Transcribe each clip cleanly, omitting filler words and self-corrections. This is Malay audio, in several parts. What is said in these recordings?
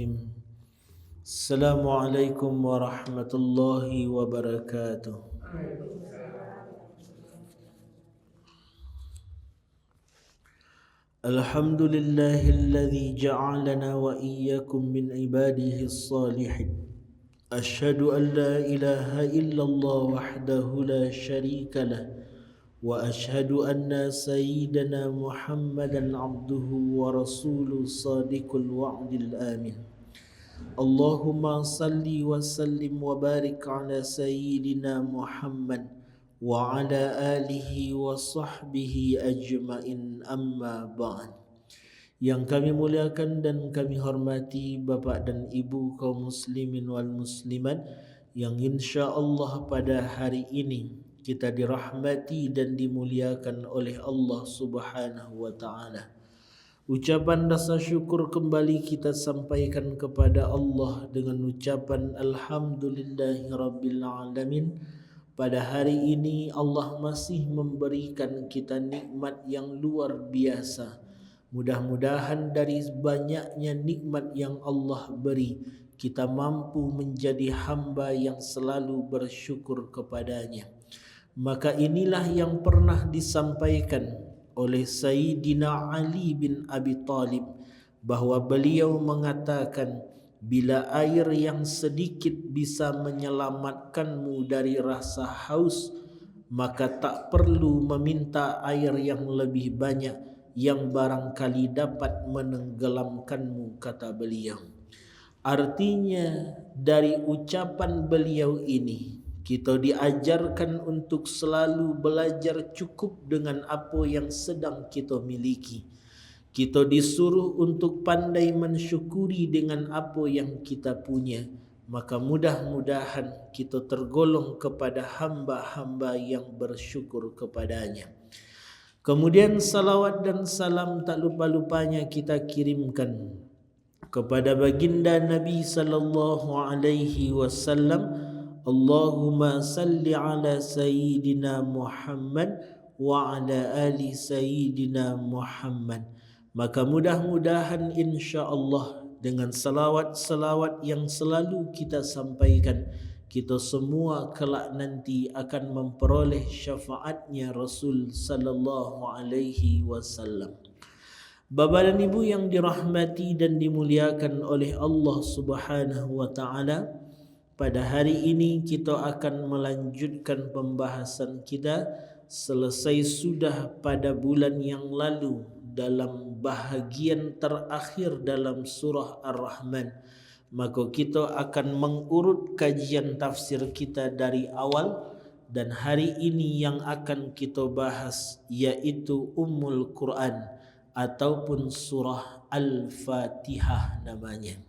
Bismillahirrahmanirrahim. Assalamualaikum warahmatullahi wabarakatuh. Alhamdulillahilladzi ja'alana wa iyyakum min ibadihi as-salihin. Asyhadu an la ilaha illallah wahdahu la syarika lah. وأشهد أن سيدنا محمدا عبده ورسوله صادق الوعد الآمن اللهم صل وسلم وبارك على سيدنا محمد وعلى آله وصحبه أجمعين أما بعد. Yang kami muliakan dan kami hormati Bapak dan Ibu kaum muslimin wal muslimat, yang insya-Allah pada hari ini kita dirahmati dan dimuliakan oleh Allah Subhanahu wa taala. Ucapan rasa syukur kembali kita sampaikan kepada Allah dengan ucapan alhamdulillahirabbil alamin. Pada hari ini Allah masih memberikan kita nikmat yang luar biasa. Mudah-mudahan dari banyaknya nikmat yang Allah beri, kita mampu menjadi hamba yang selalu bersyukur kepadanya. Maka inilah yang pernah disampaikan oleh Sayyidina Ali bin Abi Talib, bahwa beliau mengatakan, bila air yang sedikit bisa menyelamatkanmu dari rasa haus, maka tak perlu meminta air yang lebih banyak yang barangkali dapat menenggelamkanmu, kata beliau. Artinya dari ucapan beliau ini kita diajarkan untuk selalu belajar cukup dengan apa yang sedang kita miliki. Kita disuruh untuk pandai mensyukuri dengan apa yang kita punya. Maka mudah-mudahan kita tergolong kepada hamba-hamba yang bersyukur kepadanya. Kemudian salawat dan salam tak lupa-lupanya kita kirimkan kepada baginda Nabi sallallahu alaihi wasallam. Allahumma salli ala Sayyidina Muhammad wa ala ali Sayyidina Muhammad. Maka mudah-mudahan insya-Allah dengan salawat-salawat yang selalu kita sampaikan, kita semua kelak nanti akan memperoleh syafaatnya Rasul sallallahu alaihi wasallam. Bapa dan Ibu yang dirahmati dan dimuliakan oleh Allah Subhanahu wa taala, pada hari ini kita akan melanjutkan pembahasan kita selesai sudah pada bulan yang lalu dalam bahagian terakhir dalam surah Ar-Rahman. Maka kita akan mengurut kajian tafsir kita dari awal, dan hari ini yang akan kita bahas yaitu Ummul Quran ataupun surah Al-Fatihah namanya.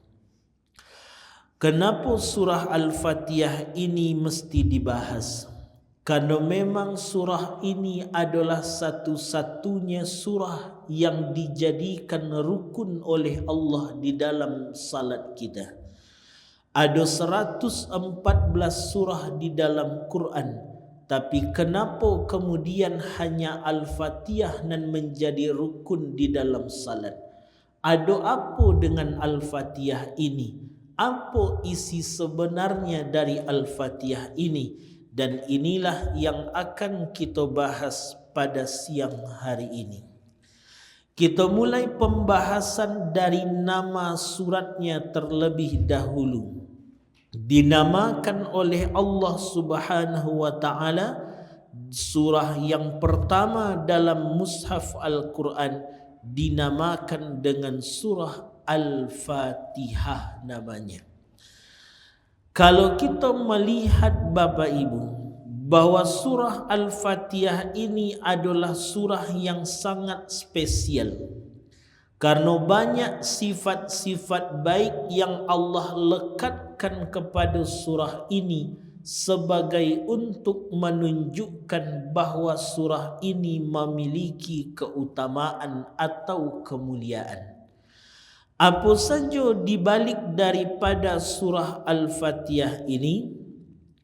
Kenapa surah Al-Fatihah ini mesti dibahas? Karena memang surah ini adalah satu-satunya surah yang dijadikan rukun oleh Allah di dalam salat kita. Ada 114 surah di dalam Quran, tapi kenapa kemudian hanya Al-Fatihah nan menjadi rukun di dalam salat? Ada apa dengan Al-Fatihah ini? Apa isi sebenarnya dari Al-Fatihah ini? Dan inilah yang akan kita bahas pada siang hari ini. Kita mulai pembahasan dari nama suratnya terlebih dahulu. Dinamakan oleh Allah Subhanahu wa taala surah yang pertama dalam mushaf Al-Quran dinamakan dengan surah Al-Fatihah namanya. Kalau kita melihat Bapak Ibu bahwa surah Al-Fatihah ini adalah surah yang sangat spesial, karena banyak sifat-sifat baik yang Allah lekatkan kepada surah ini sebagai untuk menunjukkan bahawa surah ini memiliki keutamaan atau kemuliaan. Apa saja dibalik daripada surah Al-Fatihah ini,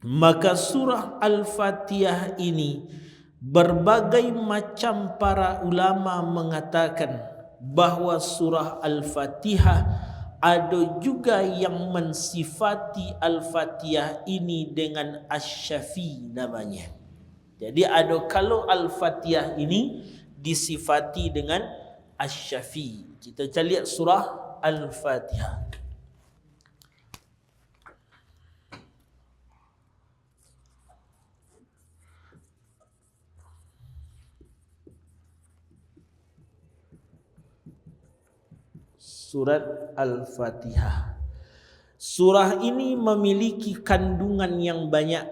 maka surah Al-Fatihah ini berbagai macam para ulama mengatakan bahawa surah Al-Fatihah ada juga yang mensifati Al-Fatihah ini dengan Asy-Syafi namanya. Jadi ada kalau Al-Fatihah ini disifati dengan Asy-Syafi. Kita lihat surah Al-Fatihah. Surat Al-Fatihah. Surah ini memiliki kandungan yang banyak.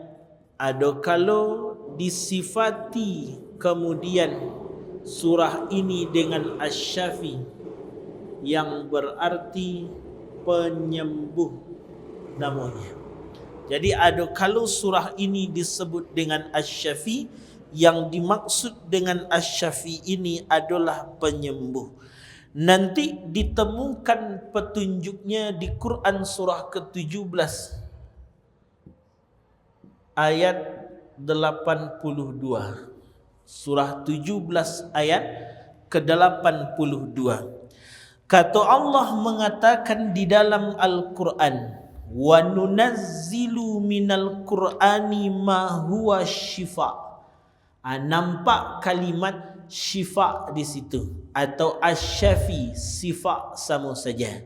Ada kalau disifati kemudian surah ini dengan Asy-Syafi, yang berarti penyembuh namanya. Jadi ada kalau surah ini disebut dengan Asy-Syafi, yang dimaksud dengan Asy-Syafi ini adalah penyembuh. Nanti ditemukan petunjuknya di Quran surah ke-17 ayat 82. Surah 17 ayat ke-82. Kata Allah mengatakan di dalam Al-Quran, wa nunazzilu minal Qur'ani ma huwa syifa. Nampak kalimat syifa di situ, atau Asy-Syafi, sifat sama saja.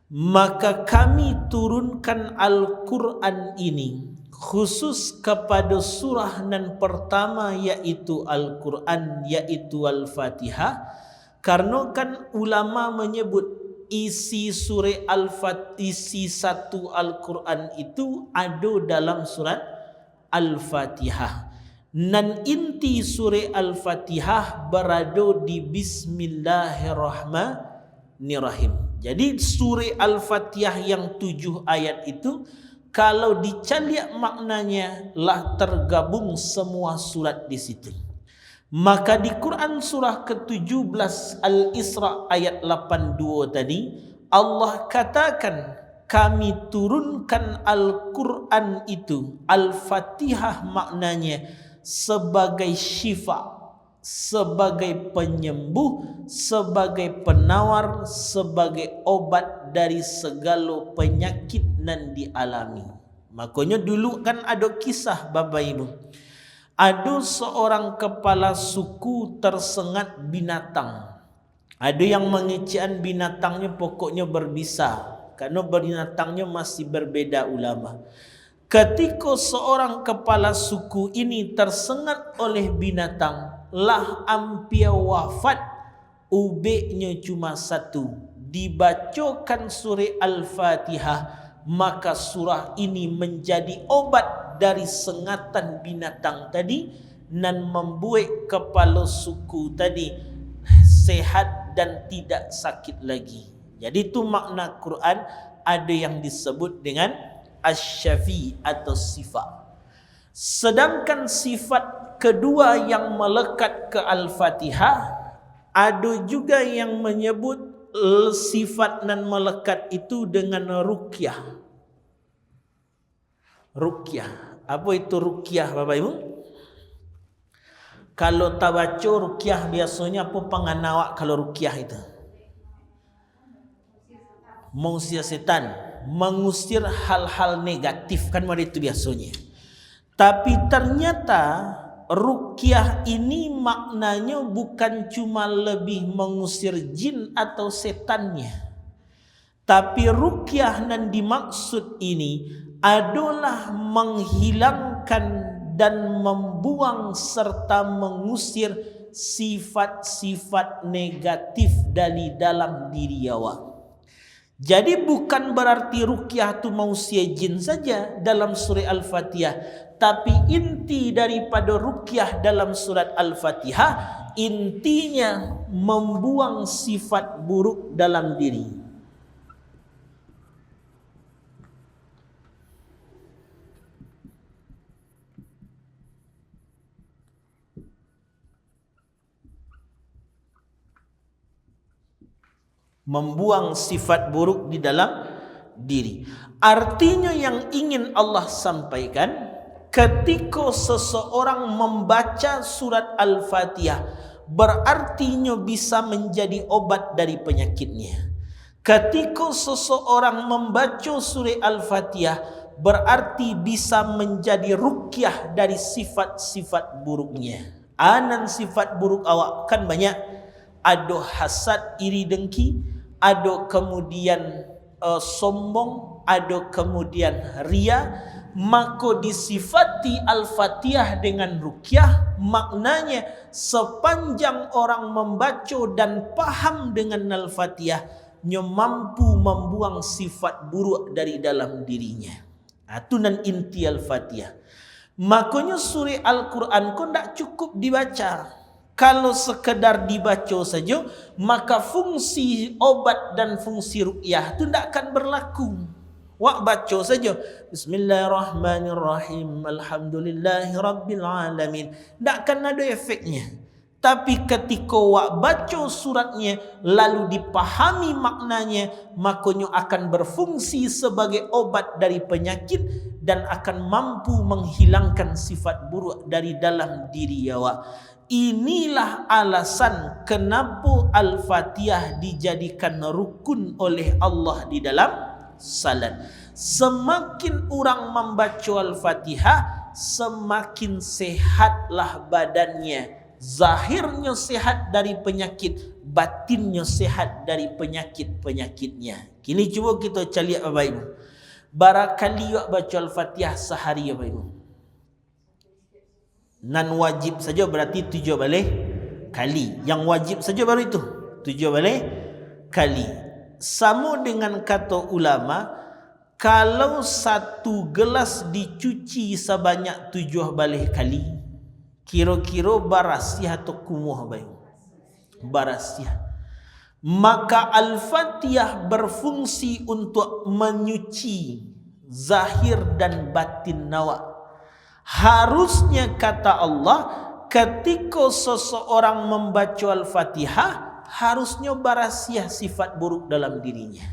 Maka kami turunkan Al-Quran ini khusus kepada surah nan pertama, yaitu Al-Quran, yaitu Al-Fatihah. Karena kan ulama menyebut isi surah Al-Fatihah, isi satu Al-Quran itu ada dalam surat Al-Fatihah. Nan inti surah Al-Fatihah berada di Bismillahirrahmanirrahim. Jadi surah Al-Fatihah yang 7 ayat itu, kalau dicaliak maknanya lah tergabung semua surat di situ. Maka di Quran surah ke-17 Al-Isra ayat 82 tadi, Allah katakan kami turunkan Al-Quran itu, Al-Fatihah maknanya sebagai syifa, sebagai penyembuh, sebagai penawar, sebagai obat dari segala penyakit yang dialami. Makanya dulu kan ada kisah Bapak Ibu. Ada seorang kepala suku tersengat binatang. Ada yang mengecewakan binatangnya pokoknya berbisa, karena binatangnya masih berbeda ulama. Ketika seorang kepala suku ini tersengat oleh binatang, lah hampir wafat, ubeknya cuma satu. Dibacakan surah Al-Fatihah, maka surah ini menjadi obat dari sengatan binatang tadi dan membuat kepala suku tadi sehat dan tidak sakit lagi. Jadi itu makna Quran, ada yang disebut dengan Asy-Syafi atau sifat. Sedangkan sifat kedua yang melekat ke Al-Fatihah, ada juga yang menyebut sifat nan melekat itu dengan ruqyah. Ruqyah. Apa itu ruqyah Bapak Ibu? Kalau tak baca ruqyah biasanya apa penganawak kalau ruqyah itu? Mengusir setan, mengusir hal-hal negatif, kan itu biasanya. Tapi ternyata ruqyah ini maknanya bukan cuma lebih mengusir jin atau setannya, tapi ruqyah yang dimaksud ini adalah menghilangkan dan membuang serta mengusir sifat-sifat negatif dari dalam diri awak. Jadi bukan berarti ruqyah itu mengusir jin saja dalam surah Al-Fatihah, tapi inti daripada ruqyah dalam surat Al-Fatihah intinya membuang sifat buruk dalam diri. Membuang sifat buruk di dalam diri. Artinya yang ingin Allah sampaikan, ketika seseorang membaca surat Al-Fatihah, berartinya bisa menjadi obat dari penyakitnya. Ketika seseorang membaca surah Al-Fatihah, berarti bisa menjadi ruqyah dari sifat-sifat buruknya. Anan sifat buruk awak kan banyak. Ada hasad, iri, dengki, ada kemudian sombong, ada kemudian ria. Maka disifati Al-Fatihah dengan ruqyah, maknanya sepanjang orang membaca dan paham dengan Al-Fatihah, nya mampu membuang sifat buruk dari dalam dirinya. Itu nan inti Al-Fatihah. Makanya surah Al-Quran kau tak cukup dibaca. Kalau sekedar dibaca saja, maka fungsi obat dan fungsi ruqyah itu tak akan berlaku. Wak baca saja Bismillahirrahmanirrahim, Alhamdulillahi Rabbil Alamin, tak akan ada efeknya. Tapi ketika wak baca suratnya lalu dipahami maknanya, makanya akan berfungsi sebagai obat dari penyakit dan akan mampu menghilangkan sifat buruk dari dalam diri awak. Inilah alasan kenapa Al-Fatihah dijadikan rukun oleh Allah di dalam salat. Semakin orang membaca Al-Fatihah, semakin sehatlah badannya. Zahirnya sehat dari penyakit, batinnya sehat dari penyakit-penyakitnya. Kini cuba kita cari Bapak Ibu. Barakali awak baca Al-Fatihah sehari Bapak Ibu. Nan wajib saja berarti 7 balik kali. Yang wajib saja baru itu 7 balik kali. Sama dengan kata ulama, kalau 1 gelas dicuci sebanyak 7 balik kali, kira-kira barasiah atau kumuh baik? Barasiah. Maka Al-Fatihah berfungsi untuk menyuci zahir dan batin awak. Harusnya kata Allah, ketika seseorang membaca Al-Fatihah, harusnya barasiah sifat buruk dalam dirinya.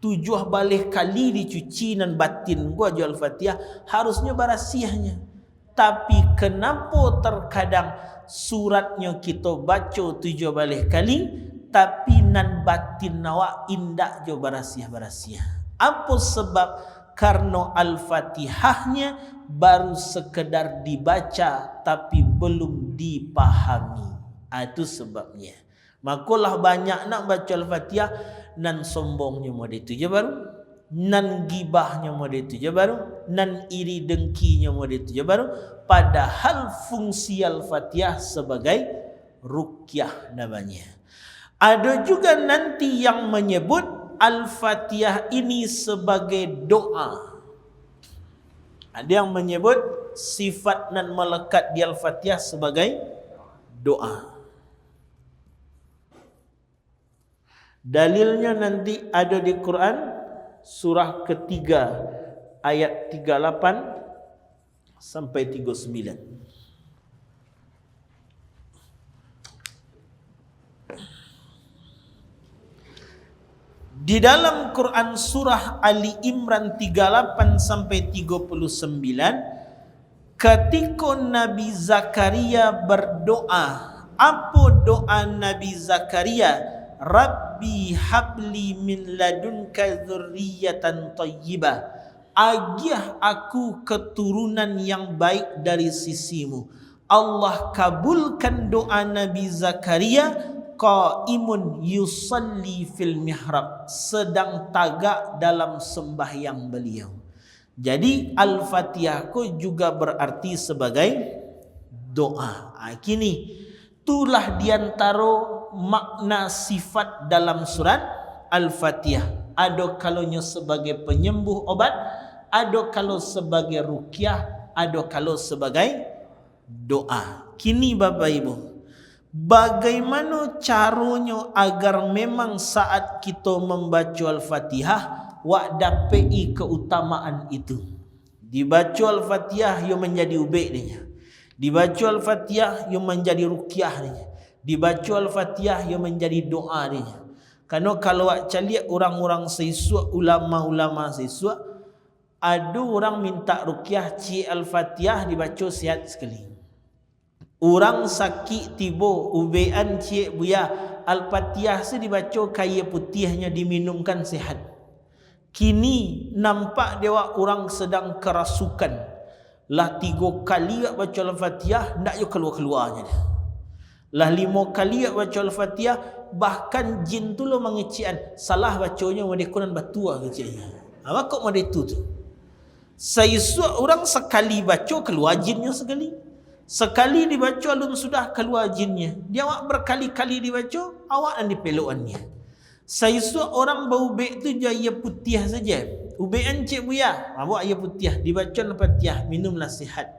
7 balik kali dicuci dan batin gua Al-Fatihah, harusnya barasiahnya. Tapi kenapa terkadang suratnya kita baca 7 balik kali, tapi nan batin awak indak jo barasiah-barasiah. Apa sebab? Karena Al-Fatihahnya baru sekedar dibaca tapi belum dipahami. Itu sebabnya. Makalah banyak nak baca Al-Fatihah, nan sombongnya model itu je baru, nan gibahnya model itu je baru, nan iri dengkinya model itu je baru. Padahal fungsi Al-Fatihah sebagai ruqyah namanya. Ada juga nanti yang menyebut Al-Fatihah ini sebagai doa. Ada yang menyebut sifat dan melekat di Al-Fatihah sebagai doa. Dalilnya nanti ada di Quran surah ketiga ayat 38 sampai 39. Di dalam Quran surah Ali Imran 38 sampai 39, ketika Nabi Zakaria berdoa, apa doa Nabi Zakaria? Rabbi habli min ladunka dzurriyyatan thayyibah. Agih aku keturunan yang baik dari sisimu. Allah kabulkan doa Nabi Zakaria qaimun yusalli fil mihrab, sedang tagak dalam sembahyang beliau. Jadi Al-Fatihah juga berarti sebagai doa. Kini itulah diantara makna sifat dalam surat Al-Fatihah. Ada kalanya sebagai penyembuh obat, ada kalau sebagai ruqyah, ada kalau sebagai doa. Kini Bapak Ibu, bagaimana caranya agar memang saat kita membaca Al-Fatihah wak dapai keutamaan itu? Dibaca Al-Fatihah yang menjadi ubek dia. Dibaca Al-Fatihah yang menjadi ruqyah dia. Dibaca Al-Fatihah yang menjadi doa dia. Karena kalau wak caliak orang-orang seisuak, ulama-ulama seisuak, ada orang minta ruqyah ci Al-Fatihah dibaca sihat sekali. Orang sakit tiba ubean cik buya Al-Fatihah se dibaca kaya putihnya diminumkan sehat. Kini nampak dewa orang sedang kerasukan. Lah 3 kali baca Al-Fatihah ndak yo keluar-keluarnya dia. Lah 5 kali baca Al-Fatihah bahkan jin tu lo mengecian salah bacanya wadekunan batu keciannya. Apa kok madetu tu? Saya orang sekali baca keluar jinnya sekali. Sekali dibaca alun sudah keluar jinnya. Dia awak berkali-kali dibaca awak dan dipeluannya. Saya orang bau bek tu jaya putih saja. Ubek encik buya, awak air putih dibaca Al-Fatihah, minumlah sihat.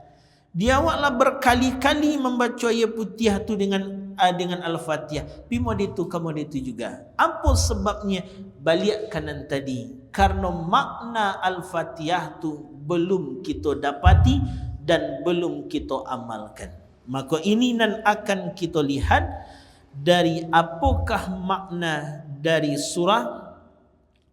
Dia awaklah berkali-kali membaca air putih tu dengan Al-Fatihah. Pi modetu kamu itu juga. Apa sebabnya? Balik kanan tadi. Karena makna Al-Fatihah tu belum kita dapati dan belum kita amalkan. Maka ini nan akan kita lihat dari apakah makna dari surah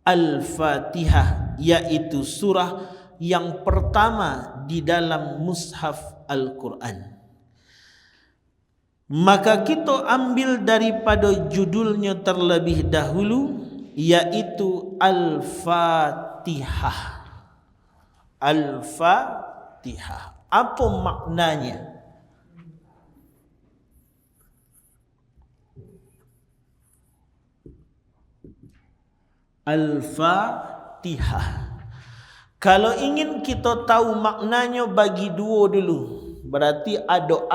Al-Fatihah, yaitu surah yang pertama di dalam mushaf Al-Quran. Maka kita ambil daripada judulnya terlebih dahulu, yaitu Al-Fatihah. Al-Fatihah. Apa maknanya? Al-Fatihah. Kalau ingin kita tahu maknanya bagi 2 dulu. Berarti ada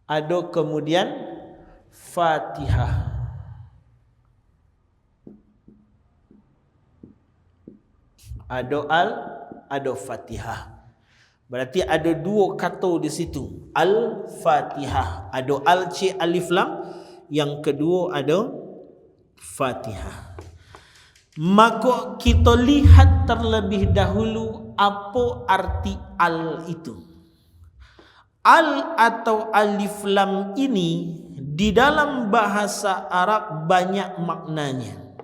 ada kemudian Fatihah. Ada Fatihah. Berarti ada 2 kata di situ. Al-Fatihah. Ada al-c alif lam. Yang kedua ada Fatihah. Maka kita lihat terlebih dahulu apa arti al itu. Al atau alif lam ini di dalam bahasa Arab banyak maknanya.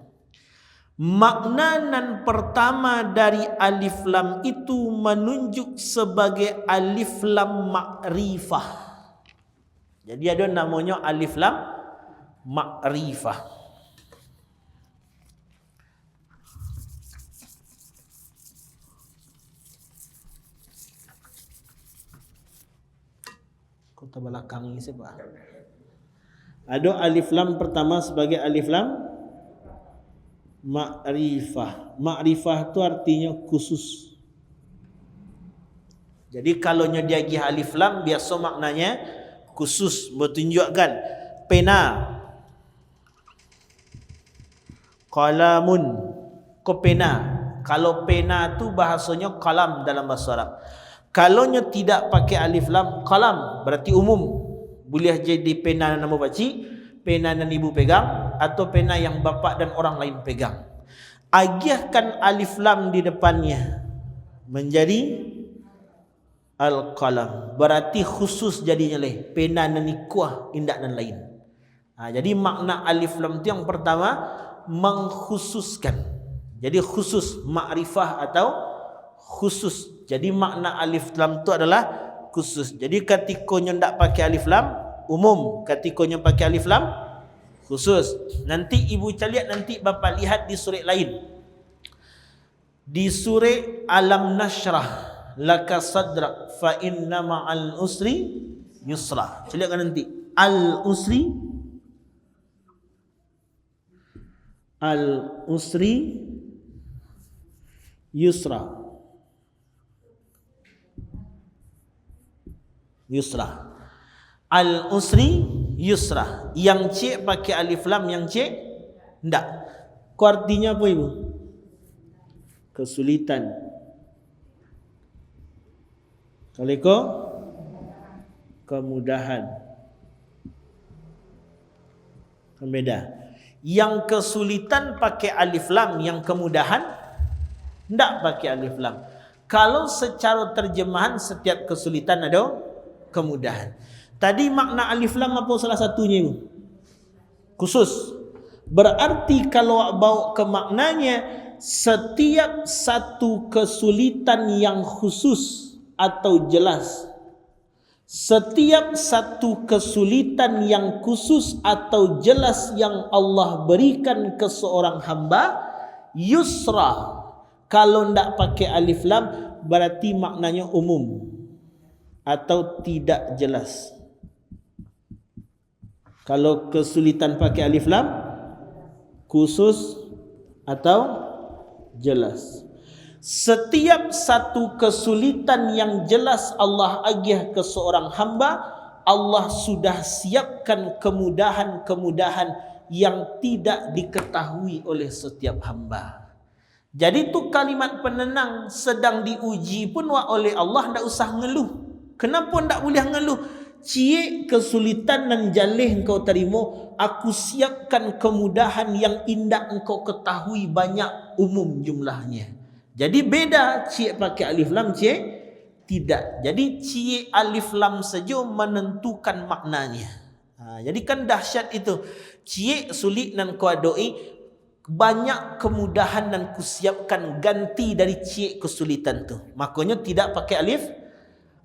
Makna nan pertama dari alif lam itu menunjuk sebagai alif lam ma'rifah. Jadi ada namanya alif lam ma'rifah. Kota belakang ini siapa? Ada alif lam pertama sebagai alif lam ma'rifah. Ma'rifah itu artinya khusus. Jadi kalau dia gih alif lam biasa maknanya khusus, bertunjukkan pena. Qalamun, ko pena. Kalau pena tu bahasanya kalam dalam bahasa Arab. Kalau tidak pakai alif lam, kalam berarti umum. Boleh jadi pena nama pakcik, pena yang ibu pegang, atau pena yang bapa dan orang lain pegang. Agihkan alif lam di depannya menjadi al-qalam. Berarti khusus jadinya leh. Pena dan kuah, indak dan lain. Jadi makna alif lam itu yang pertama mengkhususkan. Jadi khusus, ma'rifah atau khusus. Jadi makna alif lam itu adalah khusus. Jadi ketikanya tidak pakai alif lam umum, ketikanya pakai alif lam khusus. Nanti ibu lihat, nanti bapa lihat di surah lain. Di surah Alam Nashrah laka sadrak fa inna ma'al usri yusra. Lihat kan nanti Al-usri yusra. Al-usri yusra. Yang C pakai alif lam, yang C enggak. Artinya apa ibu? Kesulitan. Kalau kemudahan. Beda. Yang kesulitan pakai alif lam, yang kemudahan tidak pakai alif lam. Kalau secara terjemahan setiap kesulitan ada kemudahan. Tadi makna alif lam apa salah satunya itu? Khusus. Berarti kalau bawa ke maknanya, setiap satu kesulitan yang khusus atau jelas Setiap satu kesulitan yang khusus atau jelas yang Allah berikan ke seorang hamba, yusra. Kalau tidak pakai alif lam berarti maknanya umum atau tidak jelas. Kalau kesulitan pakai alif lam, khusus atau jelas. Setiap satu kesulitan yang jelas Allah agih ke seorang hamba, Allah sudah siapkan kemudahan-kemudahan yang tidak diketahui oleh setiap hamba. Jadi tu kalimat penenang sedang diuji pun oleh Allah, tidak usah ngeluh. Kenapa tidak boleh ngeluh? Cie kesulitan dan jalih engkau terima, aku siapkan kemudahan yang indah engkau ketahui banyak umum jumlahnya. Jadi beda cie pakai alif lam, cie tidak. Jadi cie alif lam saja menentukan maknanya. Jadi kan dahsyat itu. Cie sulit dan kau doi, banyak kemudahan dan kusiapkan ganti dari cie kesulitan tu. Makanya tidak pakai alif.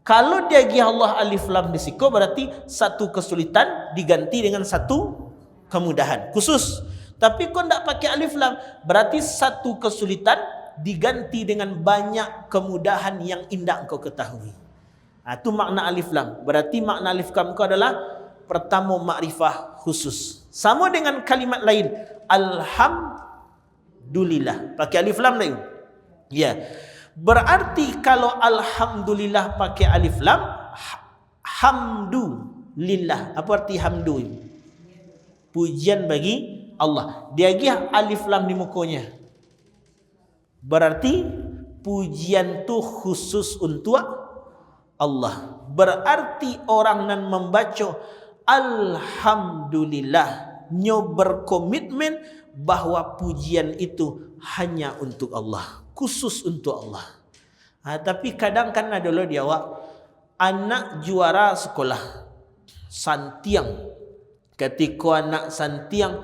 Kalau dia gih Allah alif lam disiko, berarti satu kesulitan diganti dengan satu kemudahan khusus. Tapi kau tidak pakai alif lam, berarti satu kesulitan diganti dengan banyak kemudahan yang indah engkau ketahui. Itu makna alif lam. Berarti makna alif lam kau adalah pertama makrifah khusus. Sama dengan kalimat lain, alhamdulillah pakai alif lam lain. Ya. Berarti kalau alhamdulillah pakai alif lam, hamdulillah. Apa arti hamdu? Pujian bagi Allah. Dia gih alif lam di mukanya. Berarti pujian tu khusus untuk Allah. Berarti orang yang membaca alhamdulillah nyo berkomitmen bahwa pujian itu hanya untuk Allah, khusus untuk Allah. Tapi kadang kan ada loh dia anak juara sekolah santiang. Ketika anak santiang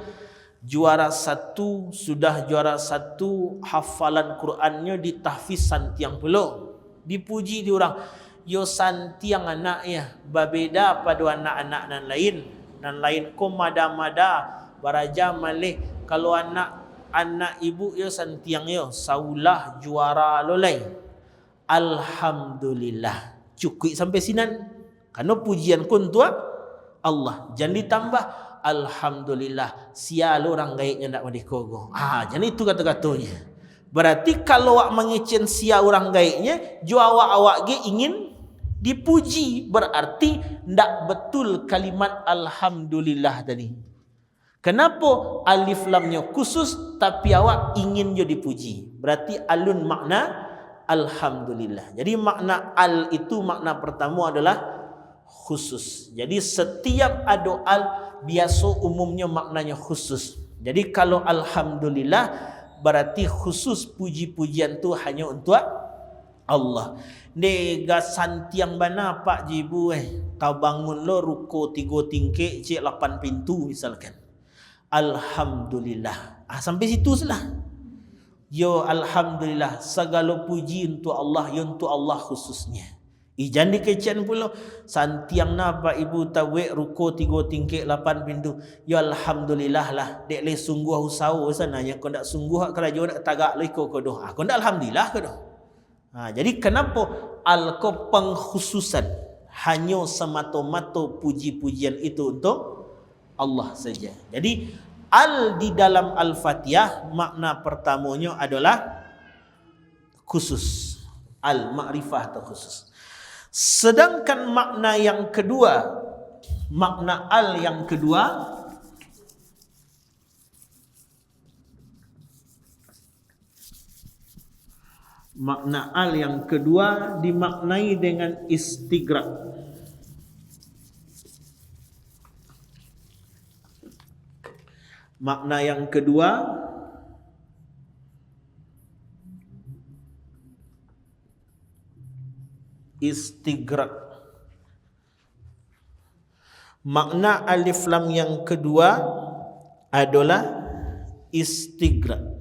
juara satu, sudah juara satu, hafalan Qurannya ditahfiz santiang pula. Dipuji di orang, yo santiang anak ya, berbeda pada anak-anak dan lain. Dan lain ko mada-mada, baraja malih. Kalau anak ibu yo santiang yo, saulah juara lolai. Alhamdulillah. Cukup sampai sinan. Karena pujian kun tua Allah. Jangan ditambah alhamdulillah, sial orang gaiknya ndak madikogo. Jadi itu kata-katanya. Berarti kalau awak mengecen sia orang gaiknya, jo awak ge ingin dipuji, berarti ndak betul kalimat alhamdulillah tadi. Kenapa alif lamnya khusus tapi awak ingin jo dipuji? Berarti alun makna alhamdulillah. Jadi makna al itu makna pertama adalah khusus. Jadi setiap ada al biasa umumnya maknanya khusus. Jadi kalau alhamdulillah berarti khusus puji-pujian tu hanya untuk Allah. Nega santiang bana pak jibu kau bangun lo ruko 3 tingkek cik 8 pintu misalkan. Alhamdulillah. Sampai situ salah. Yo alhamdulillah, segala puji untuk Allah, yo untuk Allah khususnya. Ijan dikecian pula santiang napa ibu tawek ruko 3 tingkek 8 pintu. Ya alhamdulillah lah. Dek le sungguh usaha sana yang kau ndak sungguh kerajaan nak tagak le ko doh. Kau ndak alhamdulillah ke doh. Jadi kenapa al ko pengkhususan hanya semata-mata puji-pujian itu untuk Allah saja. Jadi al di dalam Al-Fatihah makna pertamanya adalah khusus. Al ma'rifah atau khusus. Sedangkan makna yang kedua, makna al yang kedua, makna al yang kedua dimaknai dengan istighraq. Makna yang kedua istighraq. Makna alif lam yang kedua adalah istighraq.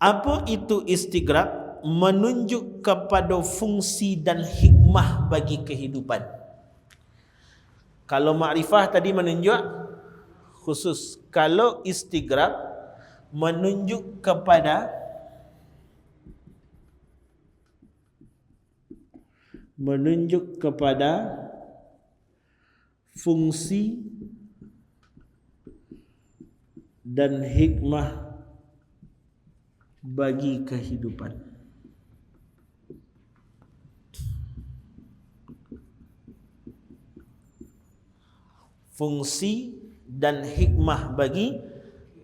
Apa itu istighraq? Menunjuk kepada fungsi dan hikmah bagi kehidupan. Kalau ma'rifah tadi menunjuk khusus. Kalau istighraq menunjuk kepada fungsi dan hikmah bagi kehidupan. Fungsi dan hikmah bagi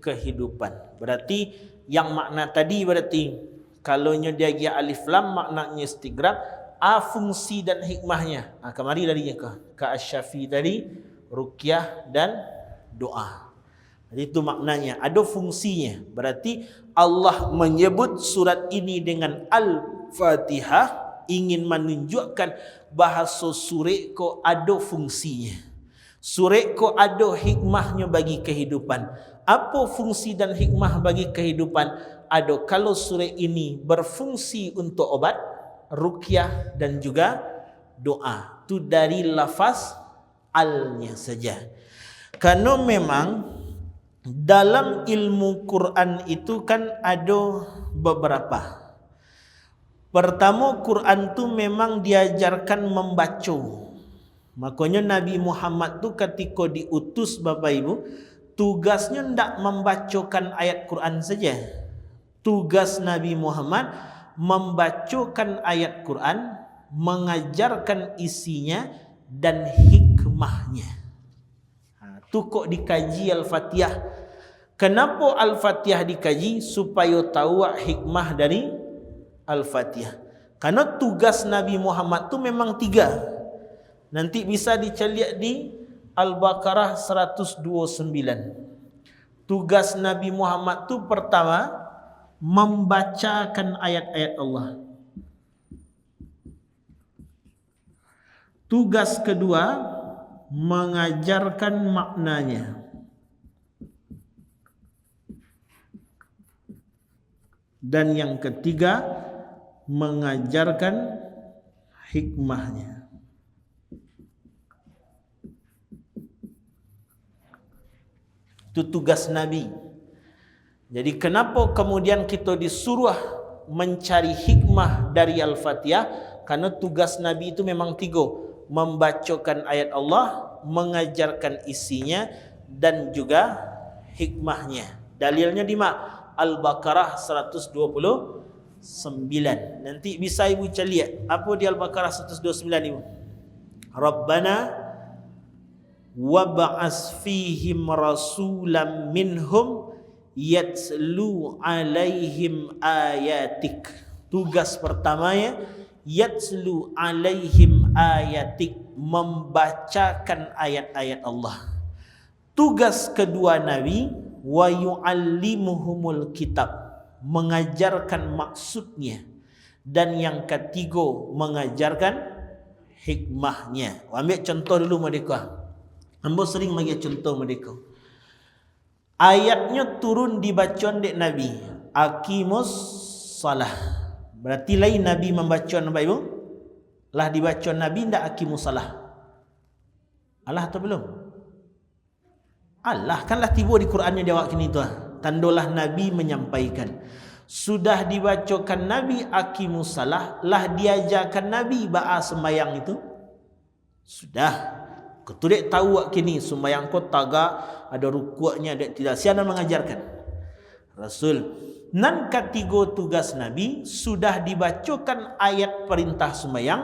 kehidupan. Berarti yang makna tadi berarti kalaunya dia alif lam maknanya istighraq, fungsi dan hikmahnya. Kemari darinya ke Asy-Syafi'i tadi ruqyah dan doa. Jadi itu maknanya, ada fungsinya. Berarti Allah menyebut surat ini dengan Al-Fatihah ingin menunjukkan bahasa surah ko ada fungsinya. Surah ko ada hikmahnya bagi kehidupan. Apa fungsi dan hikmah bagi kehidupan? Ada kalau surah ini berfungsi untuk obat, ruqyah dan juga doa. Itu dari lafaz al-nya saja. Karena memang dalam ilmu Quran itu kan ada beberapa. Pertama, Quran tu memang diajarkan membaca. Makanya Nabi Muhammad tu ketika diutus Bapak Ibu, tugasnya tidak membacakan ayat Quran saja. Tugas Nabi Muhammad membacakan ayat Quran, mengajarkan isinya dan hikmahnya. Tu kok dikaji Al-Fatihah. Kenapa Al-Fatihah dikaji? Supaya tahu hikmah dari Al-Fatihah. Karena tugas Nabi Muhammad tu memang 3. Nanti bisa diceliak di Al-Baqarah 129. Tugas Nabi Muhammad tu pertama membacakan ayat-ayat Allah. Tugas kedua mengajarkan maknanya. Dan yang ketiga mengajarkan hikmahnya. Itu tugas Nabi. Jadi kenapa kemudian kita disuruh mencari hikmah dari Al-Fatihah? Karena tugas Nabi itu memang 3. Membacakan ayat Allah, mengajarkan isinya dan juga hikmahnya. Dalilnya di mana? Al-Baqarah 129. Nanti bisa ibu cari apa di Al-Baqarah 129 ibu? Rabbana wab'as fihim rasulam minhum yatslu alaihim ayatik. Tugas pertamanya yatslu alaihim ayatik, membacakan ayat-ayat Allah. Tugas kedua Nabi wa yu'allimuhumul kitab, mengajarkan maksudnya. Dan yang ketiga mengajarkan hikmahnya. Ambil contoh dulu mereka. Ambo sering bagi contoh mereka. Ayatnya turun dibacaan dek Nabi. Aqimus salah. Berarti lain Nabi membaca Bapak Ibu. Lah dibaca Nabi ndak aqimus salah. Allah atau belum? Allah kanlah tiba di Qurannya dia waktu ini tu. Tandalah Nabi menyampaikan. Sudah dibacakan Nabi aqimus salah, lah diajarkan Nabi ba'a sembahyang itu. Sudah. Kau dek tahu kini sembahyang kau tagak ada rukuknya, dek tidak siapa mengajarkan Rasul. Nan ketiga tugas Nabi sudah dibacakan ayat perintah sembahyang,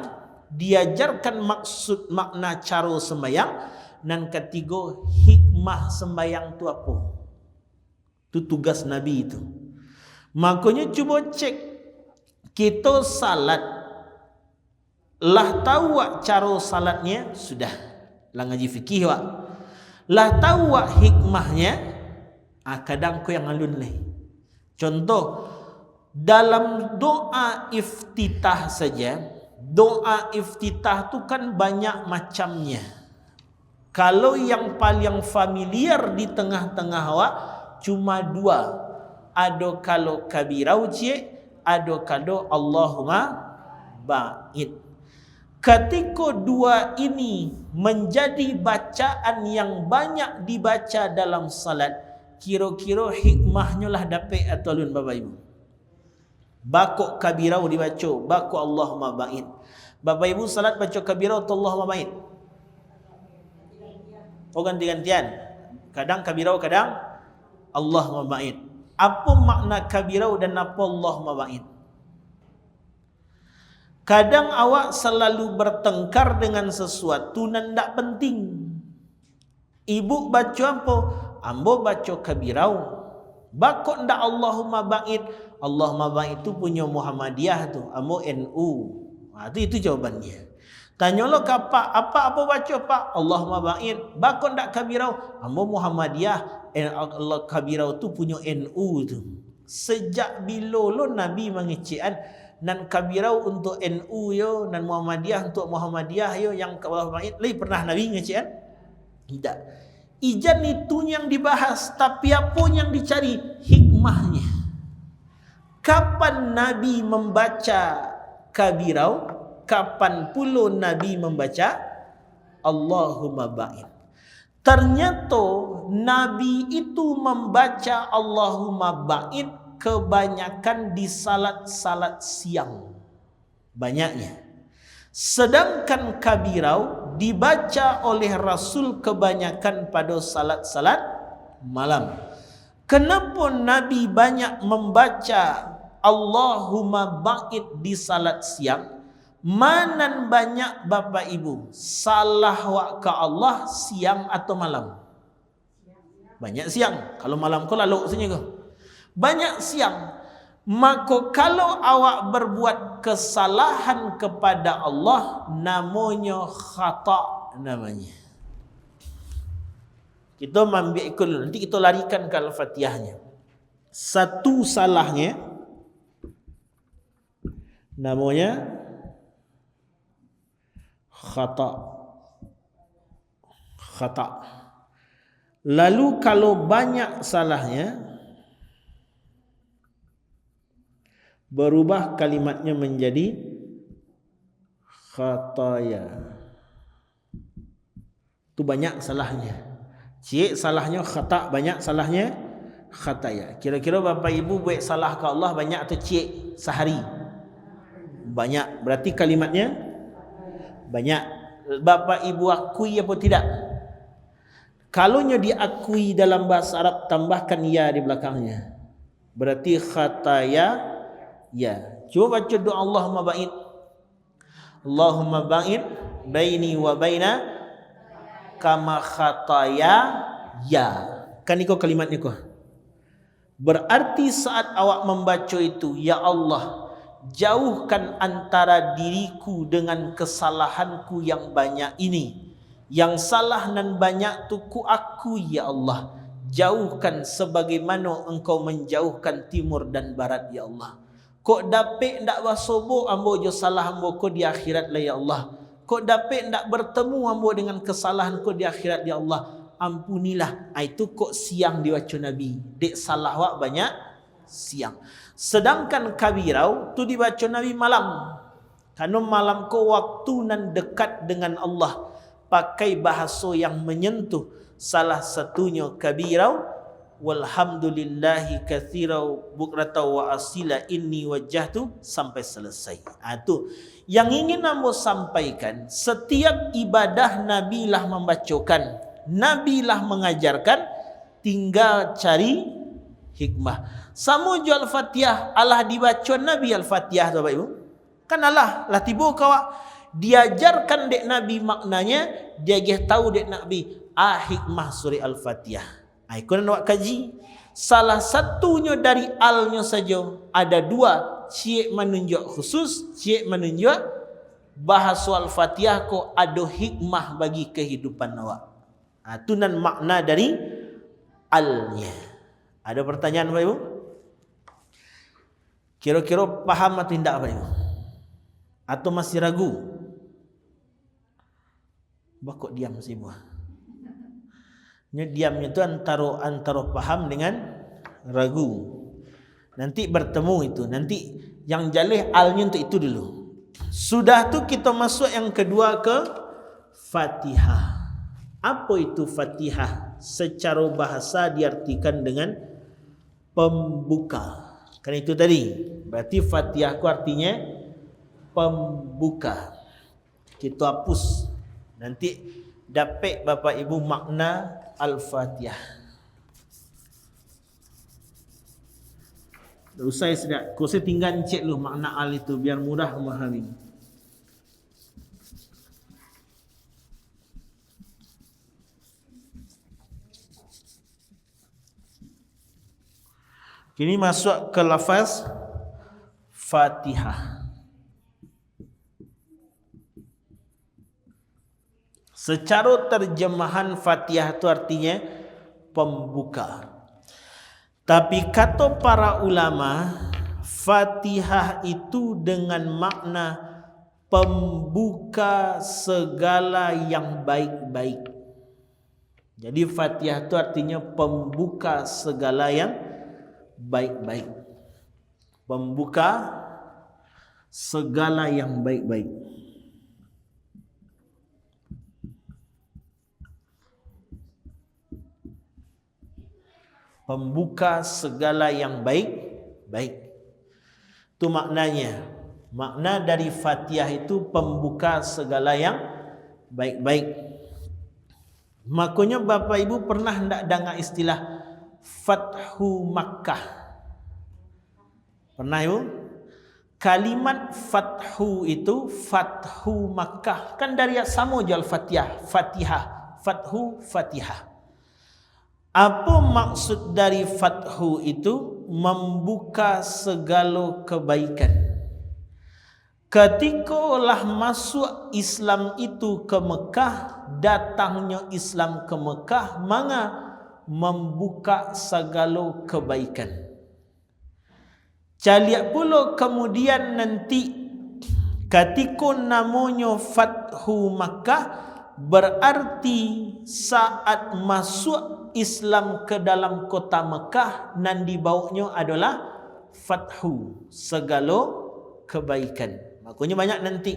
diajarkan maksud makna cara sembahyang. Nan ketiga hikmah sembahyang tu apa? Tu tugas Nabi itu. Makanya cuba cek kita salat, lah tahu cara salatnya sudah. Lah ngaji fikih wak. Lah tahu wak hikmahnya, kadang ko yang alun leh. Contoh dalam doa iftitah saja, doa iftitah tu kan banyak macamnya. Kalau yang paling familiar di tengah-tengah awak cuma 2. Ada kalau kabirau cie, ada kalau Allahumma ba'id. Ketika dua ini menjadi bacaan yang banyak dibaca dalam salat, kira-kira hikmahnya lah dapat atau lun Bapak Ibu. Bakok kabirau dibaca, bakok Allahumma ba'id. Bapak Ibu salat baca kabirau atau Allahumma ba'id? Oh, ganti-gantian. Kadang kabirau, kadang Allahumma ba'id. Apa makna kabirau dan apa Allahumma ba'id? Kadang awak selalu bertengkar dengan sesuatu yang tak penting. Ibu baca apa? Ambo baca kabirau. Bakok ndak Allahumma ba'id. Allahumma ba'id itu punya Muhammadiyah tu. Ambo NU. Itu jawabannya. Tanya lo apa baca Pak? Allahumma ba'id. Bakok ndak kabirau. Ambo Muhammadiyah. Allah kabirau tu punya NU tu. Sejak bila lo Nabi mengician nan kabirau untuk NU yo, nan Muhammadiyah untuk Muhammadiyah yo, yang Allahumma ba'id lai pernah Nabi ngician? Tidak. Ijan itu yang dibahas, tapi apa yang dicari? Hikmahnya. Kapan Nabi membaca kabirau? Kapan pula Nabi membaca Allahumma ba'id? Ternyata Nabi itu membaca Allahumma ba'id kebanyakan di salat-salat siang. Banyaknya. Sedangkan kabirau dibaca oleh Rasul kebanyakan pada salat-salat malam. Kenapa Nabi banyak membaca Allahumma ba'id di salat siang? Manan banyak Bapak Ibu salah wa ke Allah siang atau malam? Banyak siang. Kalau malam kau lalu saja kau. Banyak siang. Maka kalau awak berbuat kesalahan kepada Allah, namanya khata namanya. Kita ambil ikut dulu. Nanti kita larikan ke Al-Fatihahnya. Satu salahnya namanya khata. Lalu kalau banyak salahnya, berubah kalimatnya menjadi khataya. Itu banyak salahnya. Cik salahnya khata, banyak salahnya khataya. Kira-kira Bapak Ibu buat salah ke Allah banyak atau cik sehari? Banyak. Berarti kalimatnya banyak. Bapak Ibu akui apa tidak? Kalaunya diakui dalam bahasa Arab, tambahkan ya di belakangnya. Berarti khataya ya. Cuba baca doa Allahumma ba'id. Allahumma ba'id baini wa baina kama khataya ya. Kan itu kalimat ni kau. Berarti saat awak membaca itu, ya Allah, jauhkan antara diriku dengan kesalahanku yang banyak ini. Yang salah dan banyak tu ku akui, ya Allah. Jauhkan sebagaimana engkau menjauhkan timur dan barat, ya Allah. Kok dapat ndak wasobo ambo jo salah ambo ko di akhirat lah, ya Allah. Kok dapat ndak bertemu ambo dengan kesalahan ko di akhirat, ya Allah. Ampunilah. Itu kok siang dibaca Nabi. Dek salah wak banyak siang. Sedangkan kabirau tu dibaca Nabi malam. Karena malam ko waktu nan dekat dengan Allah. Pakai bahasa yang menyentuh. Salah satunya kabirau. Walhamdulillahi katsirau bukrata wa asila inni wajjahtu sampai selesai. Itu yang ingin ambo sampaikan. Setiap ibadah Nabi lah membacakan, Nabi lah mengajarkan, tinggal cari hikmah. Sama ju Al-Fatihah, Allah dibaca Nabi Al-Fatihah, Bapak Ibu. Kan Allah lah tiba kawak diajarkan dek Nabi maknanya, dia tahu dek Nabi hikmah surah Al-Fatihah. Ikut nak kaji. Salah satunya dari alnya saja ada dua. Cik menunjuk khusus, cik menunjuk bahasa Al-Fatihah ko ada hikmah bagi kehidupan awak. Itu nan makna dari alnya. Ada pertanyaan Bapak Ibu? Kira-kira paham atau tidak Bapak Ibu? Atau masih ragu? Kok diam sih buah? Diamnya itu antara paham dengan ragu. Nanti bertemu itu. Nanti yang jalih alnya untuk itu dulu. Sudah tu kita masuk yang kedua ke Fatihah. Apa itu Fatihah? Secara bahasa diartikan dengan pembuka. Kan itu tadi. Berarti Fatihah itu artinya pembuka. Kita hapus. Nanti dapat Bapak Ibu makna Al-Fatihah. Usai sedap. Kau saya tinggal cek dulu makna al itu biar mudah memahami. Kini masuk ke lafaz Fatihah. Secara terjemahan Fatihah itu artinya pembuka. Tapi kata para ulama, Fatihah itu dengan makna pembuka segala yang baik-baik. Jadi Fatihah itu artinya pembuka segala yang baik-baik. Pembuka segala yang baik-baik. Pembuka segala yang baik-baik. Itu maknanya. Makna dari Fatihah itu pembuka segala yang baik-baik. Makanya Bapak Ibu pernah hendak dengar istilah Fathu Makkah? Pernah Ibu? Kalimat Fathu itu Fathu Makkah. Kan dari sama je Al-Fatihah. Fatihah. Fathu Fatihah. Apa maksud dari Fathu itu? Membuka segala kebaikan. Ketikalah masuk Islam itu ke Mekah, datangnya Islam ke Mekah, maka membuka segala kebaikan. Caliak pula kemudian nanti ketika namanya Fathu Makkah, berarti saat masuk Islam ke dalam kota Mekah, nan dibawanya adalah Fathu, segala kebaikan. Makanya banyak nanti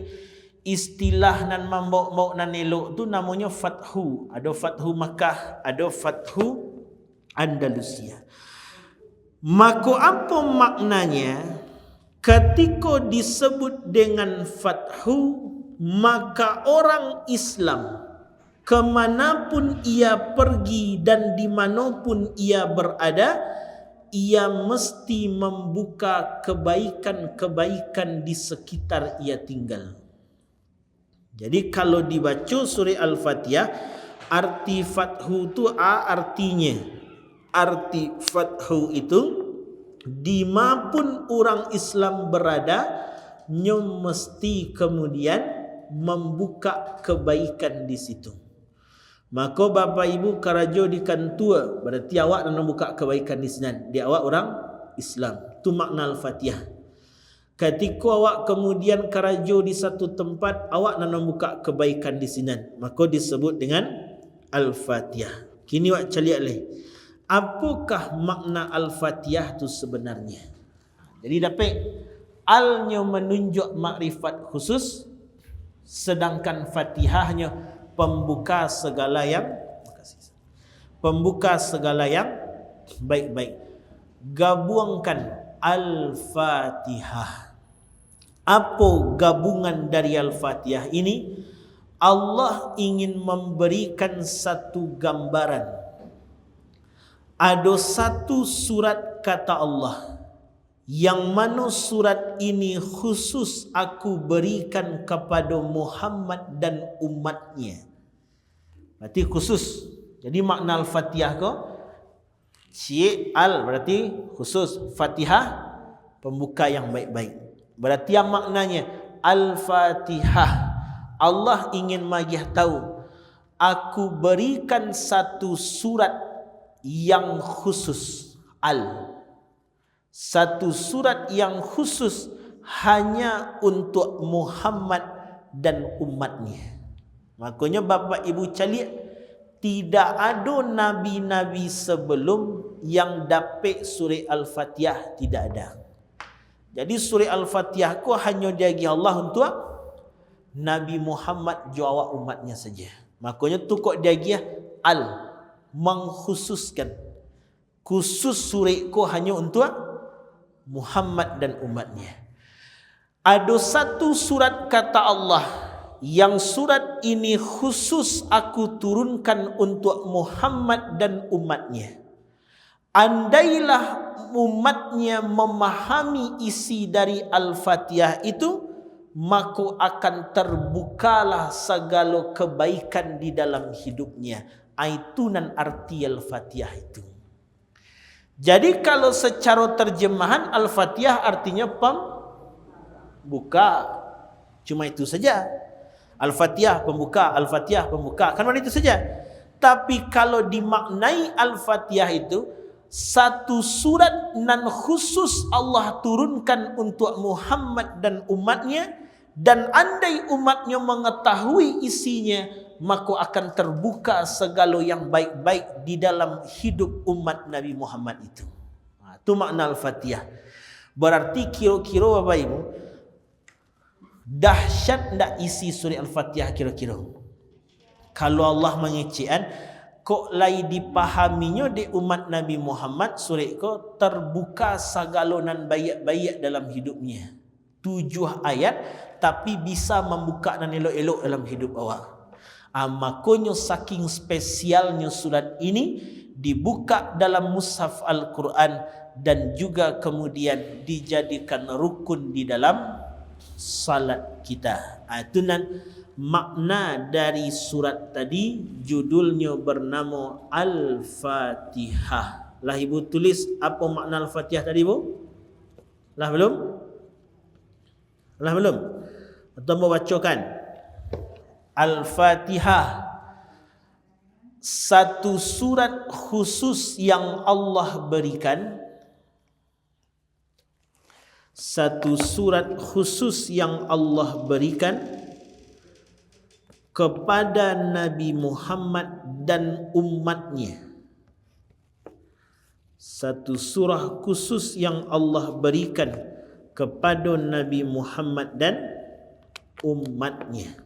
istilah nan membawa nan elok tu namanya Fathu. Ada Fathu Makkah, ada Fathu Andalusia. Maka apa maknanya? Ketika disebut dengan Fathu, maka orang Islam kemanapun ia pergi dan dimanapun ia berada, ia mesti membuka kebaikan-kebaikan di sekitar ia tinggal. Jadi kalau dibaca surah Al-Fatihah, arti Fathu itu artinya, arti Fathu itu dimanapun orang Islam berada, nya mesti kemudian membuka kebaikan di situ. Maka Bapak Ibu karajo di kantua, berarti awak nak buka kebaikan di sini. Dia awak orang Islam. Itu makna Al-Fatihah. Ketika awak kemudian karajo di satu tempat, awak nak buka kebaikan di sini, maka disebut dengan Al-Fatihah. Kini awak cari leh. Apakah makna Al-Fatihah itu sebenarnya? Jadi dapat al-nya menunjuk makrifat khusus, sedangkan Fatihahnya pembuka segala yang baik-baik. Gabungkan Al-Fatihah. Apa gabungan dari Al-Fatihah ini? Allah ingin memberikan satu gambaran. Ada satu surat kata Allah, yang mana surat ini khusus aku berikan kepada Muhammad dan umatnya. Berarti khusus. Jadi makna Al-Fatihah ko, al berarti khusus, Fatihah pembuka yang baik-baik. Berarti yang maknanya Al-Fatihah, Allah ingin magih tahu, aku berikan satu surat yang khusus, satu surat yang khusus hanya untuk Muhammad dan umatnya. Makanya Bapak Ibu calik, tidak ada nabi-nabi sebelum yang dapat surah Al-Fatihah, tidak ada. Jadi surah Al-Fatihah ku hanya diagi Allah untuk Nabi Muhammad jawab umatnya saja. Makanya tu kok diagi al mengkhususkan. Khusus surah ku hanya untuk Muhammad dan umatnya. Ada satu surat kata Allah yang surat ini khusus aku turunkan untuk Muhammad dan umatnya. Andailah umatnya memahami isi dari Al-Fatihah itu, maka akan terbukalah segala kebaikan di dalam hidupnya. Itu nan arti Al-Fatihah itu. Jadi kalau secara terjemahan Al-Fatihah artinya pembuka. Cuma itu saja. Al-Fatihah pembuka, Al-Fatihah pembuka. Kan itu saja. Tapi kalau dimaknai Al-Fatihah itu satu surat nan khusus Allah turunkan untuk Muhammad dan umatnya, dan andai umatnya mengetahui isinya, maka akan terbuka segala yang baik-baik di dalam hidup umat Nabi Muhammad itu. Itu makna Al-Fatihah. Berarti kira-kira Bapak Ibu, dahsyat tak isi surah Al-Fatihah kira-kira? Kalau Allah mengecekan, kok lai dipahaminya di umat Nabi Muhammad, surah ko terbuka segala nan baik-baik dalam hidupnya. 7 ayat tapi bisa membuka nan elok-elok dalam hidup awak. Makanya saking spesialnya surat ini dibuka dalam mushaf Al-Quran dan juga kemudian dijadikan rukun di dalam salat kita. Itu nan makna dari surat tadi, judulnya bernama Al-Fatihah. Lah ibu tulis apa makna Al-Fatihah tadi bu? Lah belum? Lah belum? Atau mau bacakan? Al-Fatihah, satu surat khusus yang Allah berikan, satu surat khusus yang Allah berikan kepada Nabi Muhammad dan umatnya. Satu surah khusus yang Allah berikan kepada Nabi Muhammad dan umatnya.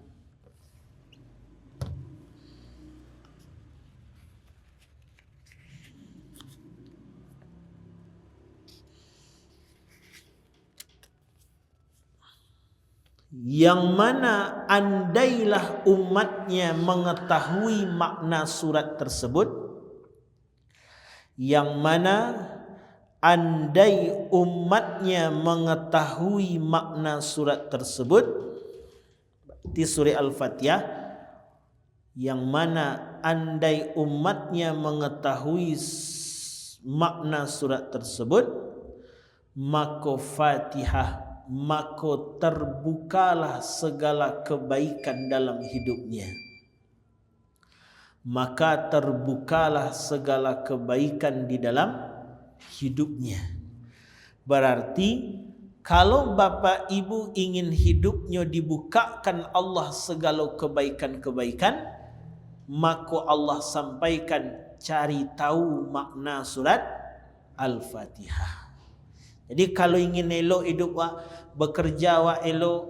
Yang mana andailah umatnya mengetahui makna surat tersebut, yang mana andai umatnya mengetahui makna surat tersebut, di surah Al-Fatihah, yang mana andai umatnya mengetahui makna surat tersebut, maka Fatihah, maka terbukalah segala kebaikan dalam hidupnya. Maka terbukalah segala kebaikan di dalam hidupnya. Berarti kalau Bapak Ibu ingin hidupnya dibukakan Allah segala kebaikan-kebaikan, maka Allah sampaikan cari tahu makna surat Al-Fatihah. Jadi kalau ingin elok hidup wak, bekerja wak elok,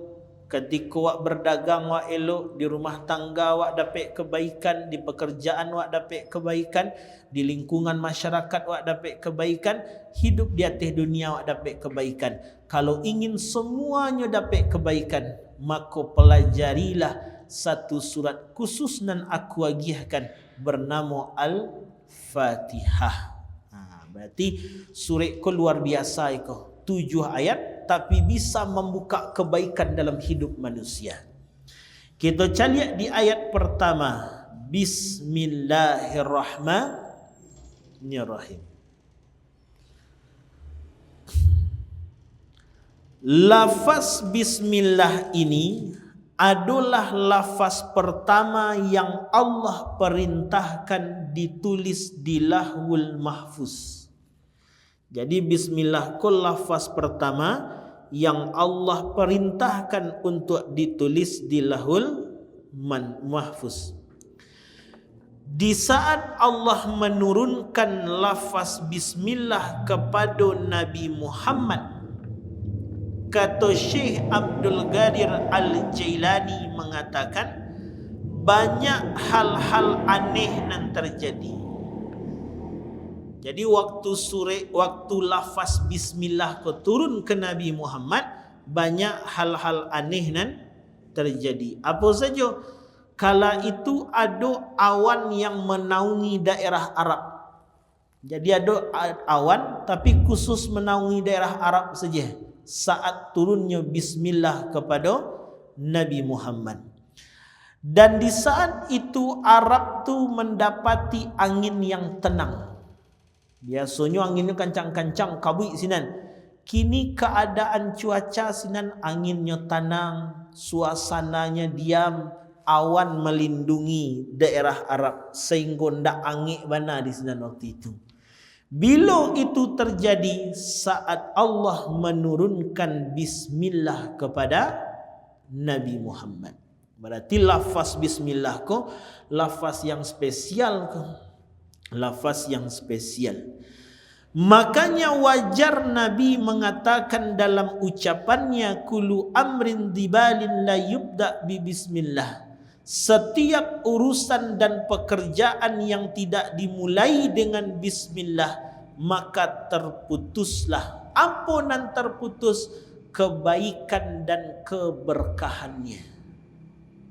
ketika wak berdagang wak elok, di rumah tangga wak dapat kebaikan, di pekerjaan wak dapat kebaikan, di lingkungan masyarakat wak dapat kebaikan, hidup di atas dunia wak dapat kebaikan. Kalau ingin semuanya dapat kebaikan, maka pelajarilah satu surat khusus nan aku agihkan bernama Al-Fatihah. Berarti surat ku luar biasa itu. 7 ayat tapi bisa membuka kebaikan dalam hidup manusia. Kita lihat di ayat pertama. Bismillahirrahmanirrahim. Lafaz bismillah ini adalah lafaz pertama yang Allah perintahkan ditulis di Lauhul Mahfuz. Jadi bismillah kul lafaz pertama yang Allah perintahkan untuk ditulis di Lauhul Mahfuz. Di saat Allah menurunkan lafaz bismillah kepada Nabi Muhammad, Kata Syekh Abdul Qadir Al-Jailani mengatakan, banyak hal-hal aneh yang terjadi. Jadi waktu lafaz bismillah ko turun ke Nabi Muhammad, banyak hal-hal aneh yang terjadi. Apa saja? Kala itu ada awan yang menaungi daerah Arab. Jadi ada awan tapi khusus menaungi daerah Arab saja saat turunnya bismillah kepada Nabi Muhammad. Dan di saat itu Arab tu mendapati angin yang tenang. Biasanya anginnya kancang-kancang kabui sinan. Kini keadaan cuaca sinan, anginnya tenang, suasananya diam, awan melindungi daerah Arab sehingga ndak angin bana di sinan waktu itu. Bila itu terjadi saat Allah menurunkan bismillah kepada Nabi Muhammad. Berarti lafaz bismillah ko lafaz yang spesial ko. Lafaz yang spesial. Makanya wajar Nabi mengatakan dalam ucapannya, kullu amrin dibalin la yubda bi bismillah. Setiap urusan dan pekerjaan yang tidak dimulai dengan bismillah, maka terputuslah. Apa yang terputus? Kebaikan dan keberkahannya.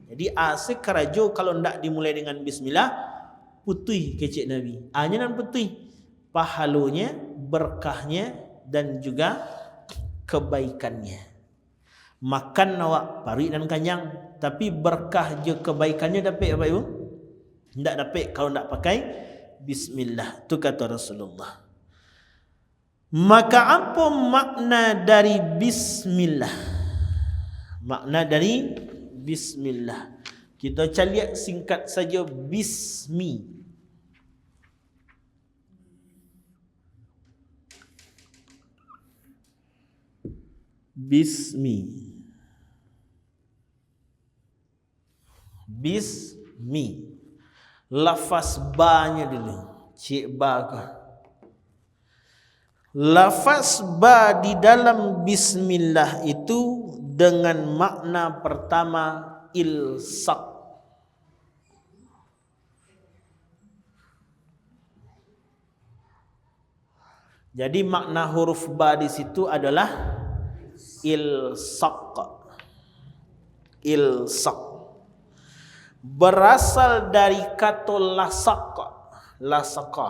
Jadi asik kerajo kalau tidak dimulai dengan bismillah, putih kecik Nabi. Hanya nan putih, pahalanya, berkahnya dan juga kebaikannya. Makan awak parik dan kanyang, tapi berkah je kebaikannya dapat apa ibu? Tidak dapat kalau tidak pakai bismillah. Itu kata Rasulullah. Maka apa makna dari bismillah? Makna dari bismillah, kita cari singkat saja, bismi. Bismi. Bismi. Lafaz ba-nya dulu. Cik ba ke? Lafaz ba di dalam bismillah itu dengan makna pertama ilsaq. Jadi makna huruf ba di situ adalah ilsaq. Ilsaq berasal dari kata lasaq. Lasaqa.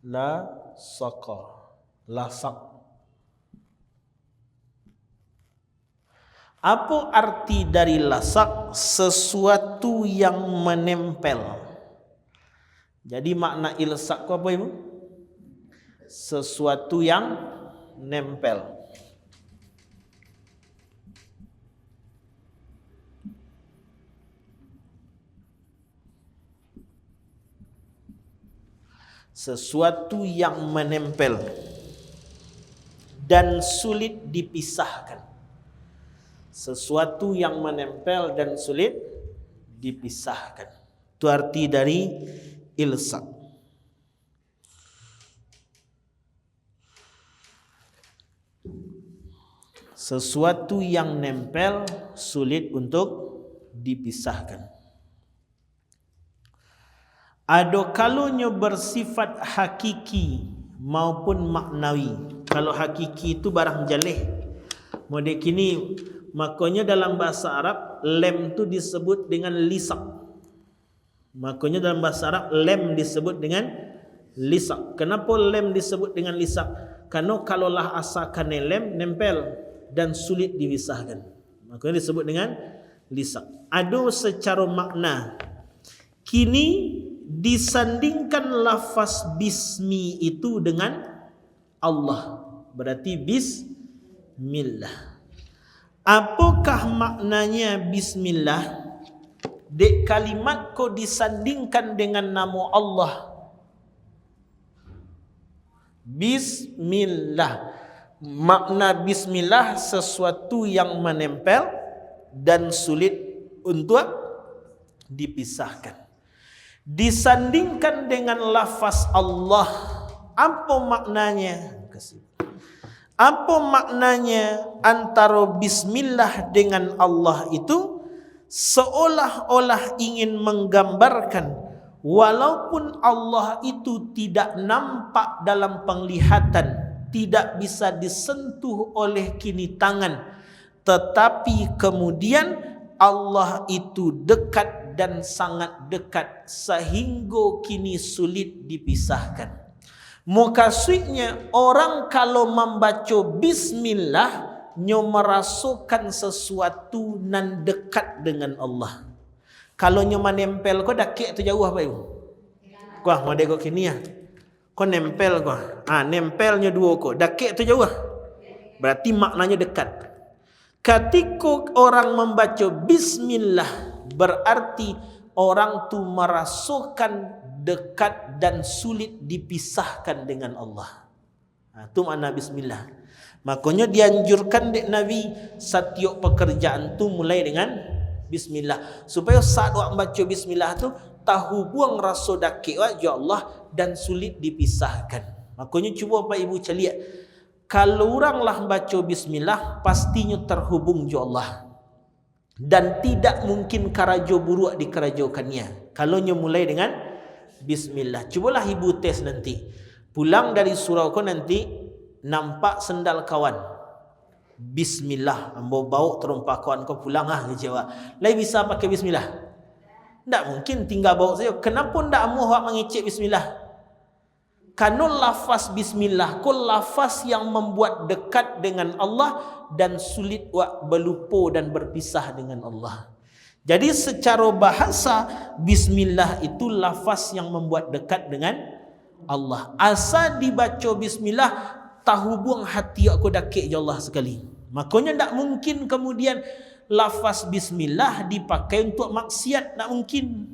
Lasaqa. Lasak. Apa arti dari lasak? Sesuatu yang menempel. Jadi makna ilsak apa ibu? Sesuatu yang nempel. Sesuatu yang menempel dan sulit dipisahkan. Sesuatu yang menempel dan sulit dipisahkan. Itu arti dari ilsaq. Sesuatu yang nempel sulit untuk dipisahkan. Ada kalanya bersifat hakiki maupun maknawi. Kalau hakiki itu barang jalih. Model kini makanya dalam bahasa Arab lem itu disebut dengan lisak. Makanya dalam bahasa Arab lem disebut dengan lisak. Kenapa lem disebut dengan lisak? Karena kalaulah asalkan lem nempel dan sulit dipisahkan. Makanya disebut dengan lisak. Ada secara makna. Kini disandingkan lafaz bismi itu dengan Allah. Berarti bismillah. Apakah maknanya bismillah? Dek kalimat ko disandingkan dengan nama Allah. Bismillah. Makna bismillah sesuatu yang menempel dan sulit untuk dipisahkan. Disandingkan dengan lafaz Allah. Apa maknanya? Apa maknanya antara bismillah dengan Allah itu? Seolah-olah ingin menggambarkan walaupun Allah itu tidak nampak dalam penglihatan, tidak bisa disentuh oleh kini tangan, tetapi kemudian Allah itu dekat dan sangat dekat sehingga kini sulit dipisahkan. Maksudnya orang kalau membaca bismillah nyo merasukan sesuatu nan dekat dengan Allah. Kalau nyo menempel ko dakik tu jauh apa ibu? Kuah mau dego kini ya. Ko nempel ko. Nempelnya dua ko. Dakik tu jauh. Berarti maknanya dekat. Ketika orang membaca bismillah berarti orang tu merasukan dekat dan sulit dipisahkan dengan Allah. Itu makna bismillah. Makanya dianjurkan dek Nabi setiap pekerjaan tu mulai dengan bismillah, supaya saat awak baca bismillah tu tahu buang rasa dakik ya Allah dan sulit dipisahkan. Makanya cuba Pak Ibu celiak, kalau oranglah baca bismillah pastinya terhubung ya Allah dan tidak mungkin karajo buruk dikerajokannya kalau nyo mulai dengan bismillah. Cubalah ibu tes nanti pulang dari surau kau nanti nampak sendal kawan, bismillah, ambo bau terumpak kawan kau pulang kecewa. Lai bisa pakai bismillah? Tak mungkin tinggal bau saja. Kenapa ndak amuh awak mengecek bismillah? Karena lafaz bismillah kau lafaz yang membuat dekat dengan Allah dan sulit awak berlupa dan berpisah dengan Allah. Jadi secara bahasa bismillah itu lafaz yang membuat dekat dengan Allah. Asal dibaca bismillah tahu buang hati aku dakik ya Allah sekali. Makanya tak mungkin kemudian lafaz bismillah dipakai untuk maksiat, tak mungkin.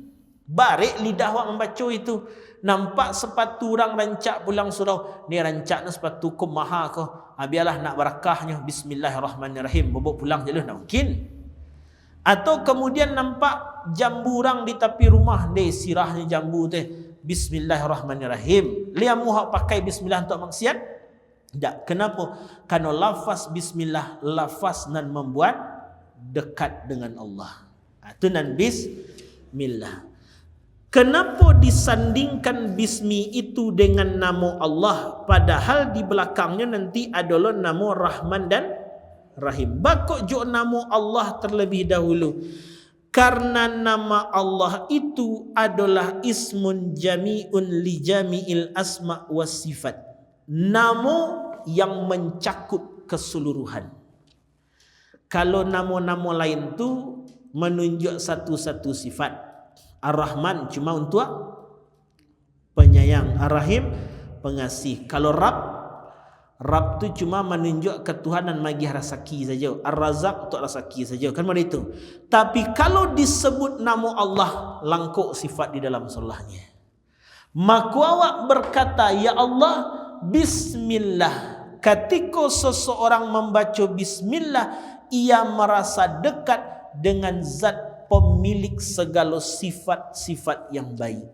Barik lidah awak membaca itu. Nampak sepatu orang rancak pulang surau, ni rancak na sepatu ku maha ko. Biarlah nak barakahnya bismillahirrahmanirrahim. Bobok pulang je lah, tak mungkin. Atau kemudian nampak jambu orang di tepi rumah, deh sirahnya jambu teh bismillahirrahmanirrahim. Liam muhak pakai bismillah untuk maksiat? Tak. Kenapa? Karena lafaz bismillah lafaz nan membuat dekat dengan Allah. Itu nan bismillah. Kenapa disandingkan bismi itu dengan nama Allah padahal di belakangnya nanti adalah nama Rahman dan Rahim? Bakok jo nama Allah terlebih dahulu. Karena nama Allah itu adalah ismun jami'un li jami'il asma' was sifat. Nama yang mencakup keseluruhan. Kalau nama-nama lain tu menunjuk satu-satu sifat. Ar-Rahman cuma untuk penyayang, Ar-Rahim pengasih. Kalau Rab tu cuma menunjuk ketuhanan magih rasaki saja. Ar-Razak untuk rasaki saja. Kan macam itu. Tapi kalau disebut nama Allah, langkuk sifat di dalam salahnya. Maka awak berkata, ya Allah, bismillah. Ketika seseorang membaca bismillah, ia merasa dekat dengan zat pemilik segala sifat-sifat yang baik.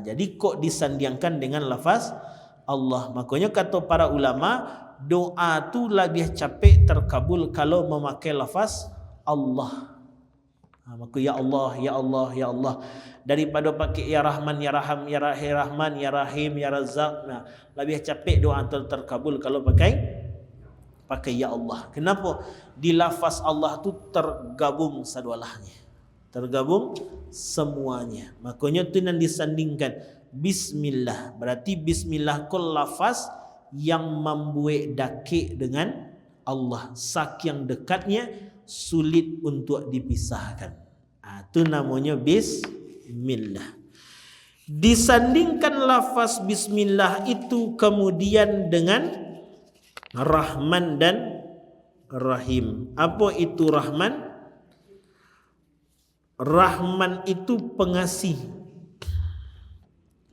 Jadi kok disandingkan dengan lafaz Allah. Makanya kata para ulama, doa tu lebih capek terkabul kalau memakai lafaz Allah. Maka ya Allah, ya Allah, ya Allah, daripada pakai ya Rahman, ya Rahim, ya Rahman, ya Rahim, ya Razzaq. Lebih capek doa terkabul kalau pakai ya Allah. Kenapa? Di lafaz Allah tu tergabung sadualahnya, tergabung semuanya. Makanya tu nan disandingkan bismillah. Berarti bismillah kul lafaz yang membuat dakik dengan Allah, saking dekatnya sulit untuk dipisahkan. Itu namanya bismillah. Disandingkan lafaz bismillah itu kemudian dengan Rahman dan Rahim. Apa itu Rahman? Rahman itu pengasih.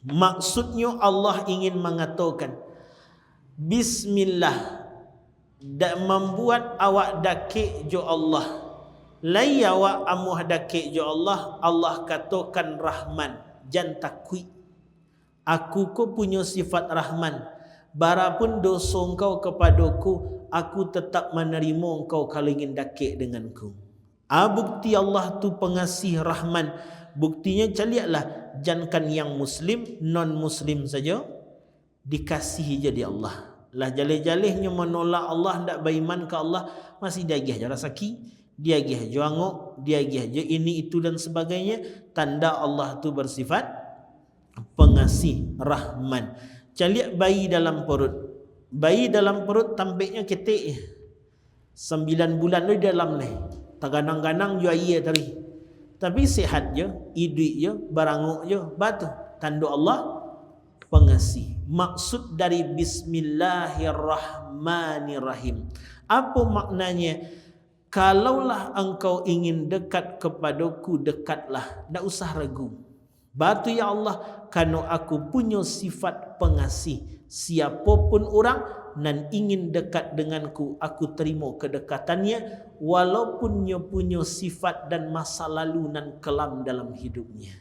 Maksudnya Allah ingin mengatakan bismillah dan membuat awak dakik jo Allah. Lai awak amuh dakik jo Allah, Allah katakan Rahman, jangan takui. Aku ko punya sifat Rahman. Barapun dosa engkau kepadaku, aku tetap menerima engkau kalau ingin dakik denganku. Bukti Allah tu pengasih Rahman. Buktinya caliaklah, jangan yang Muslim, non-Muslim saja dikasihi jadi Allah. Lah jalih-jalihnya menolak Allah, hendak beriman ke Allah, masih dia gih je rasaki, dia gih je angok, dia gih je ini itu dan sebagainya. Tanda Allah tu bersifat pengasih Rahman. Caliak bayi dalam perut. Bayi dalam perut tampaknya ketik 9 bulan tu dalam ni. Taganang-ganang jo air tadi. Tapi sihat je, hidup je, baranguk je, batu. Tanda Allah pengasih. Maksud dari Bismillahirrahmanirrahim. Apa maknanya? Kalaulah engkau ingin dekat kepadaku, dekatlah. Tak usah ragu. Batu ya Allah, kerana aku punya sifat pengasih. Siapapun orang nan ingin dekat denganku, aku terima kedekatannya, walaupun dia punya sifat dan masa lalu nan kelam dalam hidupnya.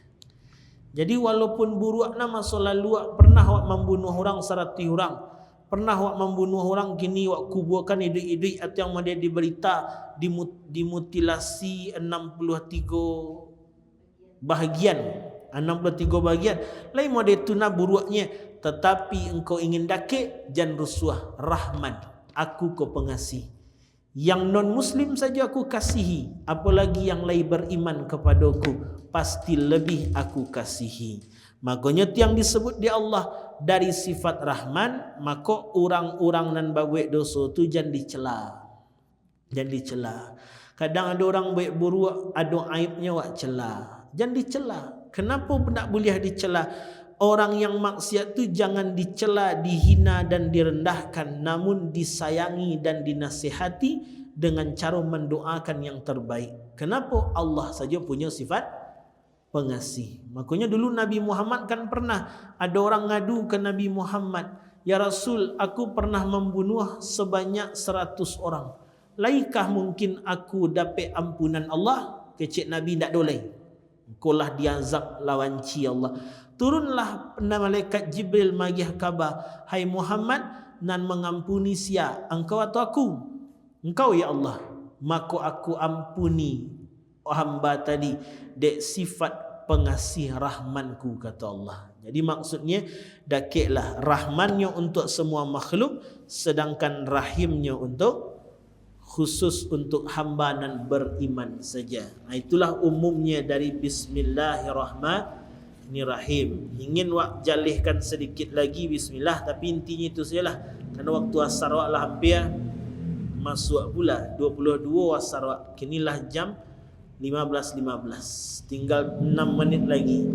Jadi walaupun buruk na masa lalu, pernah awak membunuh orang 100 orang, pernah awak membunuh orang, kini awak kuburkan hidup-hidup atau yang dia diberita dimutilasi 63 bahagian. 63 bahagian. Lain model tu nak buruknya. Tetapi engkau ingin dakik, jangan rusuh. Rahman, aku ko pengasih. Yang non-Muslim saja aku kasihi, apalagi yang lain beriman kepadaku, pasti lebih aku kasihi. Makanya yang disebut di Allah dari sifat Rahman, maka orang-orang nan babuat dosa tu jangan dicela. Jangan dicela. Kadang ada orang buat buruk, ada aibnya wak cela. Jangan dicela. Kenapa nak boleh dicela? Orang yang maksiat tu jangan dicela, dihina dan direndahkan, namun disayangi dan dinasihati dengan cara mendoakan yang terbaik. Kenapa? Allah saja punya sifat pengasih. Makanya dulu Nabi Muhammad kan pernah ada orang ngadu ke Nabi Muhammad, "Ya Rasul, aku pernah membunuh sebanyak 100 orang. Laikah mungkin aku dapat ampunan Allah?" Kecik Nabi tak boleh. Engkaulah diazab lawanci Allah. Turunlah malaikat Jibril magih khabar, "Hai Muhammad, nan mengampuni sia, engkau atau aku?" "Engkau ya Allah." "Maka aku ampuni hamba tadi dek sifat pengasih Rahmanku," kata Allah. Jadi maksudnya dakiklah Rahmannya untuk semua makhluk, sedangkan Rahimnya untuk khusus untuk hamba dan beriman saja. Itulah umumnya dari Bismillahirrahmanirrahim. Ingin wak jalihkan sedikit lagi Bismillah, tapi intinya itu sajalah. Karena waktu asar wak lah hampir masuk pula 22 asar wak. Kinilah jam 15.15. Tinggal 6 menit lagi.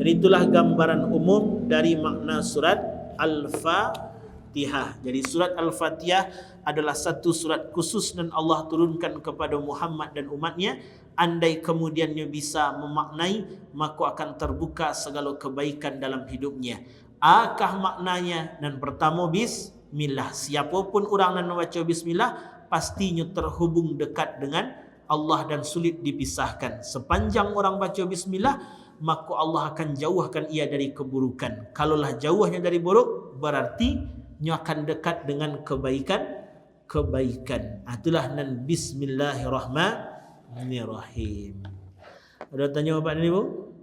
Jadi itulah gambaran umum dari makna surat Al-Fatihah. Jadi surat Al-Fatihah adalah satu surat khusus dan Allah turunkan kepada Muhammad dan umatnya. Andai kemudiannya bisa memaknai, maka akan terbuka segala kebaikan dalam hidupnya. Akah maknanya? Dan pertama Bismillah. Siapapun orang yang membaca Bismillah, pastinya terhubung dekat dengan Allah dan sulit dipisahkan. Sepanjang orang baca Bismillah, maka Allah akan jauhkan ia dari keburukan. Kalaulah jauhnya dari buruk, berarti ia akan dekat dengan kebaikan. Itulah nan Bismillahirrahmanirrahim. Ada tanya apa ni Bu?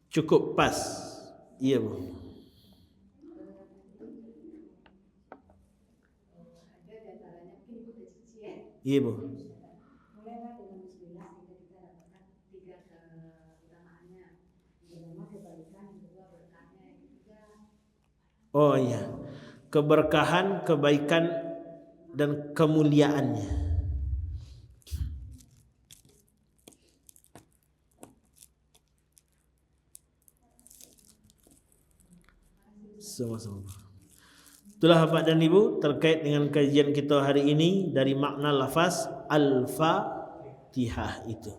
Cukup pas. Iya Bu. Iya Bu. Oh iya. Keberkahan, kebaikan dan kemuliaannya. Sama-sama. Itulah Bapak dan Ibu terkait dengan kajian kita hari ini dari makna lafaz Al-Fatihah itu.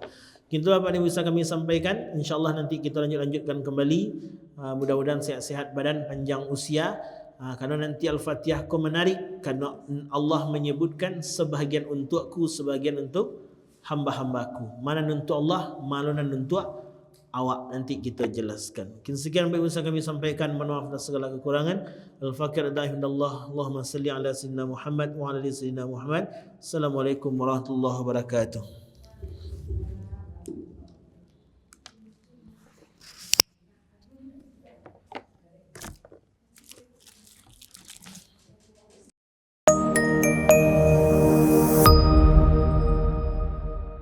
Itulah Bapak dan Ibu bisa kami sampaikan. InsyaAllah nanti kita lanjutkan kembali. Mudah-mudahan sehat-sehat badan, panjang usia. Karena nanti Al-Fatihah kau menarik, karena Allah menyebutkan sebahagian untukku, sebahagian untuk hamba-hambaku. Mana untuk Allah, mana untuk awak nanti kita jelaskan. Sekian baik usaha kami sampaikan, mohon maaf atas segala kekurangan. Al-Fakir Adahimdallah. Allahumma salli ala Sayyidina Muhammad wa ala ali Sayyidina Muhammad. Assalamualaikum warahmatullahi wabarakatuh.